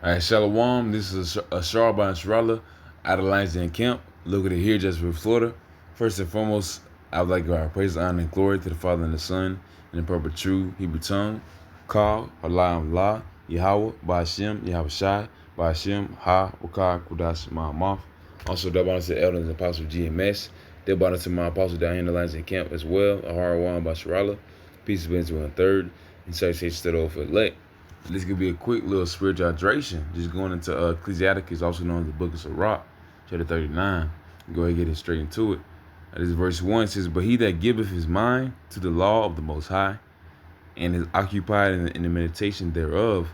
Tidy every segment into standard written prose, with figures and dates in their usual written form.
All right, Shalom. This is a Sharba and Sharala out of Lions Camp, located here just for Florida. First and foremost, I would like to give our praise, honor, and glory to the Father and the Son in the proper true Hebrew tongue. Ka, Allah, Yahweh, Ba'ashem, Yahweh Shai, Ba'ashem, Ha, Wakar, Kudash, Ma'amaf. Also, double honor to the elders and apostles GMS. Double honor to my apostle down here in the Lions Camp as well, Aharawan Basharala. Peace be to one third, and salutation to the old for elect. This could be a quick little spiritual hydration. Just going into Ecclesiasticus, also known as the Book of Sirach, chapter 39. Go ahead and get it straight into it. This is verse 1. It says, "But he that giveth his mind to the law of the Most High, and is occupied in the meditation thereof,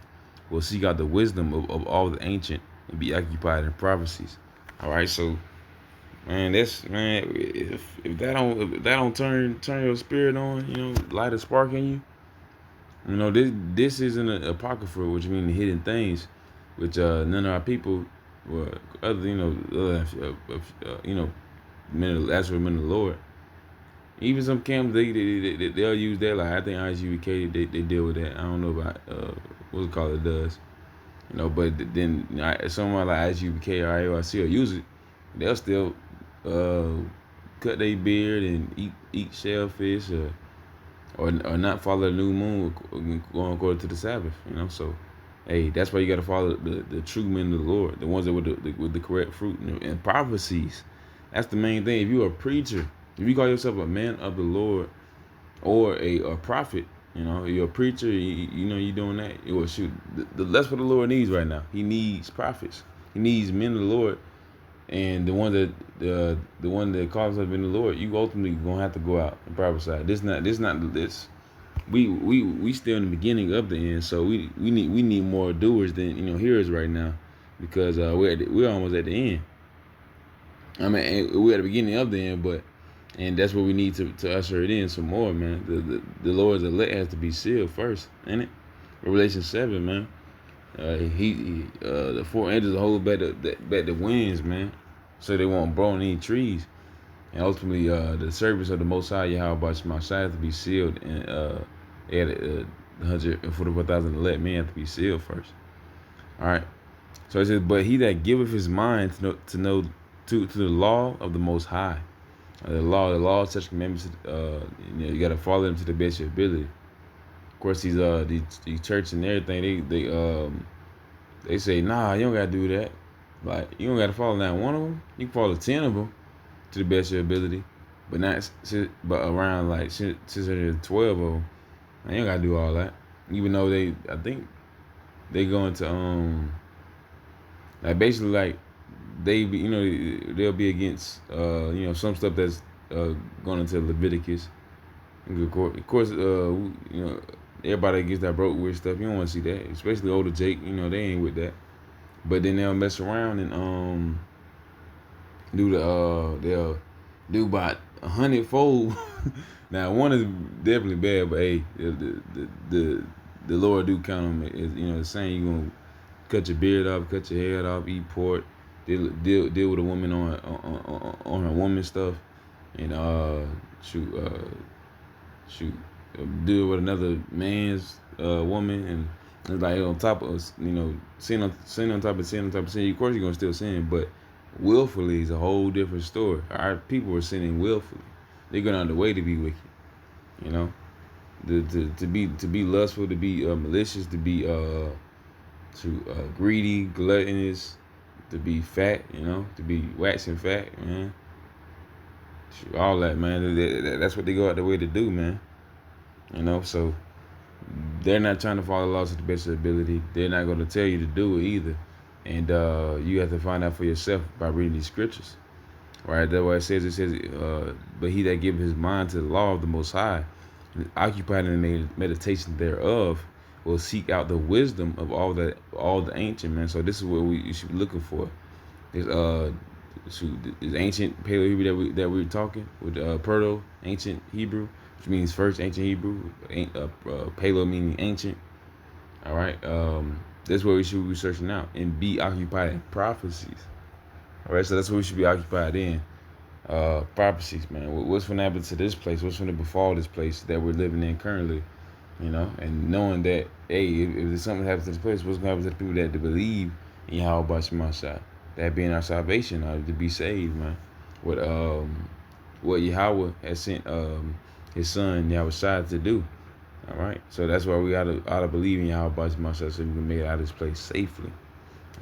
will seek out the wisdom of all the ancient, and be occupied in prophecies." All right, so man, if that don't turn your spirit on, light a spark in you. This isn't an apocrypha, which means the hidden things, which none of our people, were other men of men of the Lord. Even some camps they'll use that. Like I think ISUBK they deal with that. I don't know about what it called it does, But then someone like ISUBK or IOIC will use it. They'll still cut their beard and eat shellfish or not follow the new moon going according to the Sabbath, So, hey, that's why you got to follow the true men of the Lord, the ones that with the correct fruit and prophecies. That's the main thing. If you're a preacher, if you call yourself a man of the Lord or a prophet, you're a preacher. You're doing that. Well, shoot, that's what the Lord needs right now. He needs prophets. He needs men of the Lord. And the one that calls up in the Lord, you ultimately gonna have to go out and prophesy. This. We still in the beginning of the end, so we need more doers than hearers right now, because we're almost at the end. I mean, we're at the beginning of the end, and that's what we need to usher it in some more, man. The Lord's elect has to be sealed first, ain't it? Revelation 7, man. The four angels hold back the winds, man, so they won't blow any trees, and ultimately the service of the Most High Yahweh Bashar have to be sealed, and they had 144,000 elect men have to be sealed first. All right, so it says, "But he that giveth his mind to the law of the Most High, the law, such commandments, you got to follow them to the best of your ability." Of course, these churches and everything, they say, nah, you don't gotta do that. Like, you don't gotta follow not one of them. You can follow 10 of them to the best of your ability, but around like 612 of them, you don't gotta do all that. Even though I think they go into like basically like they'll be against some stuff that's going into Leviticus. Of course, everybody against that broke weird stuff. You don't want to see that, especially older Jake. They ain't with that. But then they'll mess around and they'll do about 100-fold. Now one is definitely bad, but hey, the Lord do count them as the saying, you gonna cut your beard off, cut your head off, eat pork, deal with a woman on her woman stuff, and deal with another man's woman, and it's like on top of sin on top of sin on top of sin. Of course, you're gonna still sin, but willfully is a whole different story. Our people are sinning willfully; they're going out of the way to be wicked. To be lustful, to be malicious, to be greedy, gluttonous, to be fat, to be waxing fat, man. All that, man. That's what they go out the way to do, man. So they're not trying to follow the laws to the best of their ability. They're not going to tell you to do it either. And you have to find out for yourself by reading these scriptures. Right? That's why it says, but he that giveth his mind to the law of the Most High, and occupied in the meditation thereof, will seek out the wisdom of all the ancient, man. So this is what you should be looking for. Is ancient Paleo Hebrew that we're talking with Proto ancient Hebrew, which means first ancient Hebrew, Paleo meaning ancient. All right, that's what we should be researching out, and be occupied in prophecies. All right, so that's what we should be occupied in, prophecies, man. What's going to happen to this place? What's going to befall this place that we're living in currently? and knowing that, hey, if something happens to this place, what's gonna happen to the people that believe in Yahweh Bashim Shai? That being our salvation, to be saved, man. What Yahweh has sent his son Yahweh Shai to do. All right, so that's why we oughta believe in Yahweh Bashim Shai, so we can make it out of this place safely.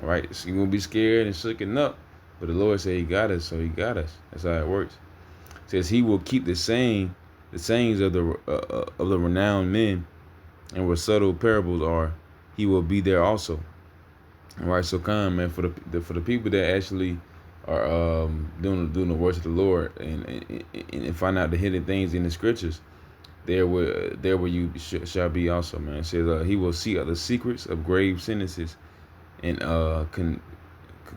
All right, so you're gonna be scared and shooken up, but the Lord said He got us, so He got us. That's how it works. It says He will keep the sayings of the renowned men, and where subtle parables are, He will be there also. All right, so come, man, for the people that actually are doing the works of the Lord and find out the hidden things in the scriptures, there where you shall be also, man. It says He will see the secrets of grave sentences and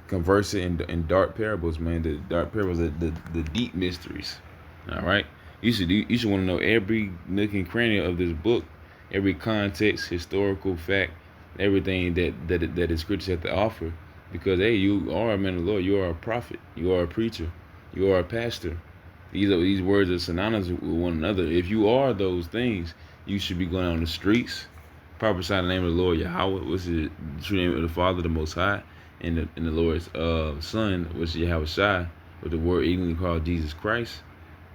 converse it in dark parables, man. The dark parables, the deep mysteries. All right, you should want to know every nook and cranny of this book, every context, historical fact, everything that the scriptures have to offer. Because hey, you are a man of the Lord, you are a prophet, you are a preacher, you are a pastor. These words are synonymous with one another. If you are those things, you should be going on the streets, prophesy the name of the Lord Yahweh, which is the true name of the Father, the Most High, and the Lord's Son, which is Yahweh Shai, with the word even called Jesus Christ.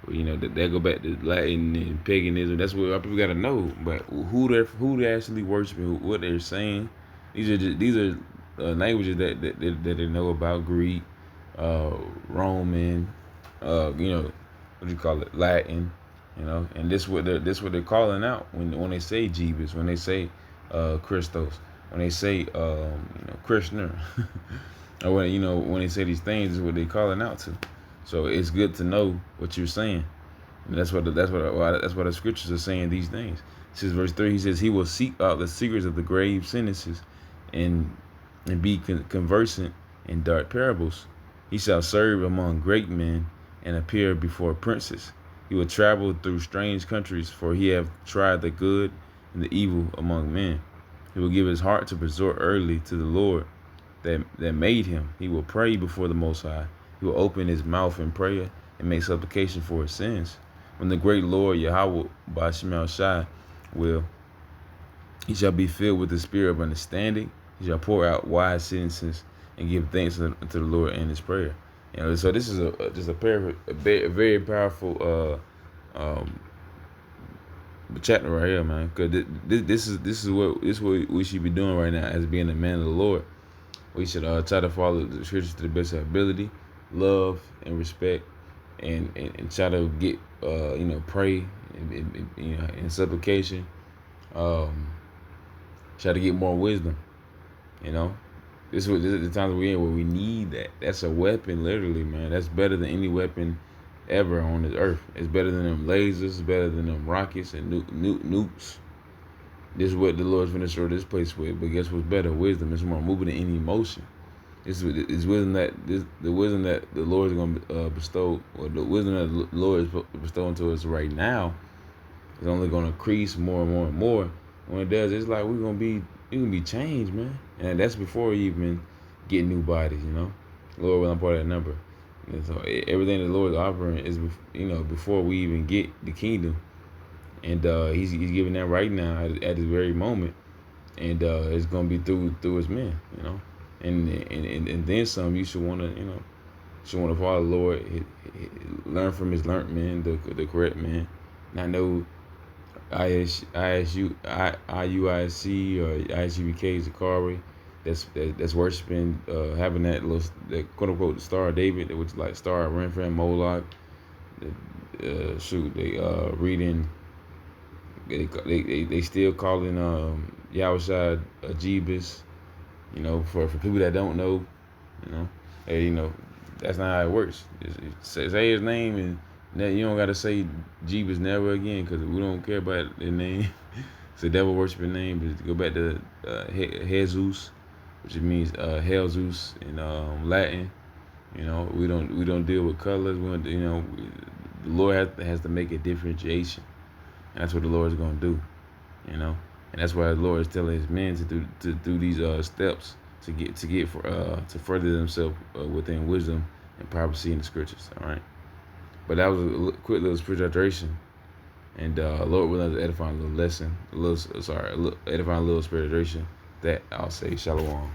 That go back to Latin and paganism. That's what our people got to know. But who they're actually worshiping, what they're saying. These are languages that they know about: Greek, Roman, what do you call it, Latin, and this what they're calling out when they say Jeebus, when they say Christos, when they say Krishna, or when they say these things, is what they're calling out to. So it's good to know what you're saying, and that's why the scriptures are saying these things. It says verse 3. He says He will seek out the secrets of the grave sentences, and be conversant in dark parables. He shall serve among great men and appear before princes. He will travel through strange countries, for he hath tried the good and the evil among men. He will give his heart to resort early to the Lord that made him. He will pray before the Most High. He will open his mouth in prayer and make supplication for his sins. When the great Lord Yahweh Bashim Shai he shall be filled with the spirit of understanding. He shall pour out wise sentences and give thanks to the Lord in his prayer. So this is a very powerful chapter right here, man. Because this is what we should be doing right now as being a man of the Lord. We should try to follow the scriptures to the best of our ability, love and respect, and try to get pray in supplication. Try to get more wisdom. This is the times we're in where we need that. That's a weapon, literally, man. That's better than any weapon ever on this earth. It's better than them lasers. It's better than them rockets and nukes. This is what the Lord's going to show this place with. But guess what's better? Wisdom. It's more moving than any emotion. It's wisdom the wisdom that the Lord is going to bestow, or the wisdom that the Lord is bestowing to us right now, is only going to increase more and more and more. When it does, it's like we're gonna be changed, man. And that's before we even get new bodies, Lord, well, I'm part of that number. And so everything the Lord is offering is, before we even get the kingdom. And he's giving that right now at this very moment. And it's gonna be through his men, And then some. You should wanna, follow the Lord, learn from his learned men, the correct men. Not know IUIC or ISUBK Zakari that's worshiping, having that quote unquote the Star of David, which is like Star of Renfrew, Moloch. They reading. They still calling Yahushua Jeebus. For people that don't know, hey, that's not how it works. Say his name, and you don't gotta say Jeebus never again, because we don't care about the name. It's a devil worshiping name. But go back to Jesus, which means Hell Zeus in Latin. We don't deal with colors. The Lord has to make a differentiation, and that's what the Lord is gonna do. And that's why the Lord is telling his men to do these steps to further themselves within wisdom and prophecy in the scriptures. All right. But that was a quick little spiritual hydration. And Lord willing, to edifying a little lesson, a little edifying a little spiritual. That I'll say shalom.